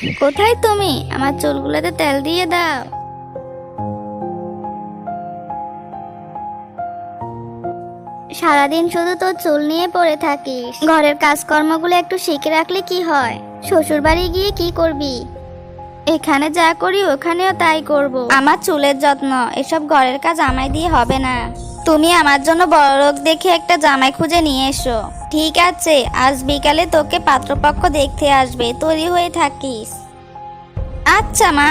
কোথায় তুমি? আমার চুলগুলোতে তেল দিয়ে দাও। সারাদিন শুধু তোর চুল নিয়ে পড়ে থাকিস। ঘরের কাজকর্মগুলো একটু শিখে রাখলে কি হয়? শ্বশুর বাড়ি গিয়ে কি করবি? এখানে যা করি ওখানেও তাই করব। আমার চুলের যত্ন এসব ঘরের কাজ আমায় দিয়ে হবে না। তুমি আমার জন্য বড়লোক দেখে একটা জামাই খুঁজে নিয়ে এসো। ঠিক আছে, আজ বিকালে তোকে পাত্রপক্ষ দেখতে আসবে, তৈরি হয়ে থাকিস। আচ্ছা মা।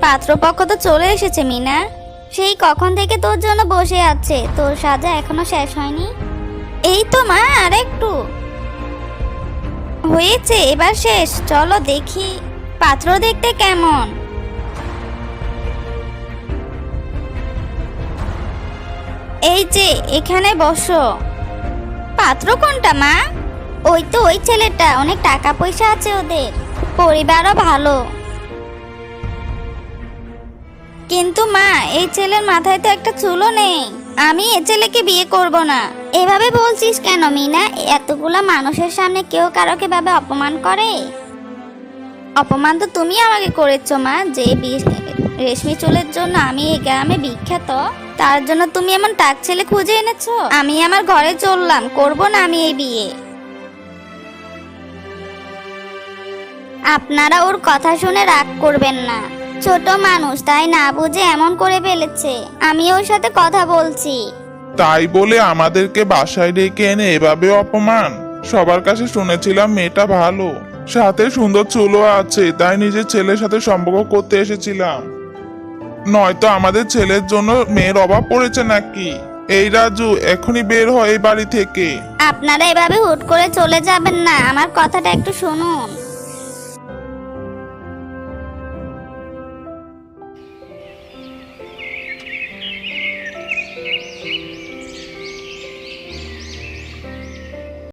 পাত্রপক্ষ তো চলে এসেছে মিনা। সেই কখন থেকে তোর জন্য বসে আছে, তোর সাজা এখনো শেষ হয়নি। এই তো মা, আর একটু হয়েছে, এবার শেষ। চলো দেখি পাত্র দেখতে কেমন। এই যে এখানে বসো। পাত্র কোনটা মা? ওই তো ওই ছেলেটা, অনেক টাকা পয়সা আছে ওদের, পরিবারও ভালো। কিন্তু মা, এই ছেলের মাথায় তো একটা চুলও নেই। আমি এ ছেলেকে বিয়ে করব না। এভাবে বলছিস কেন মিনা? এতগুলা মানুষের সামনে কেউ কারোকে ভাবে অপমান করে? অপমান তো তুমি আমাকে করেছো মা। যে রেশমি চুলের জন্য আমি এই গ্রামে বিখ্যাত, তার জন্য তুমি এমন টাক ছেলে খুঁজে এনেছো। আমি আমার ঘরে চললাম, করব না আমি এই বিয়ে। আপনারা ওর কথা শুনে রাগ করবেন না। ছোট মানুষ, তাই না বুঝে এমন করে ফেলেছে। আমি ওর সাথে কথা বলছি। তাই বলে আমাদেরকে বাসায় ডেকে এনে এভাবে অপমান? সবার কাছে শুনেছিলাম মেয়েটা ভালো, সাথে সুন্দর চুলও আছে, তাই নিজের ছেলের সাথে সম্পর্ক করতে এসেছিলাম। নয়তো আমাদের ছেলের জন্য মেয়ের অভাব পড়েছে নাকি? এই রাজু, এখনই বের হয় এই বাড়ি থেকে। আপনারা এভাবে হুট করে চলে যাবেন না, আমার কথাটা একটু শুনুন।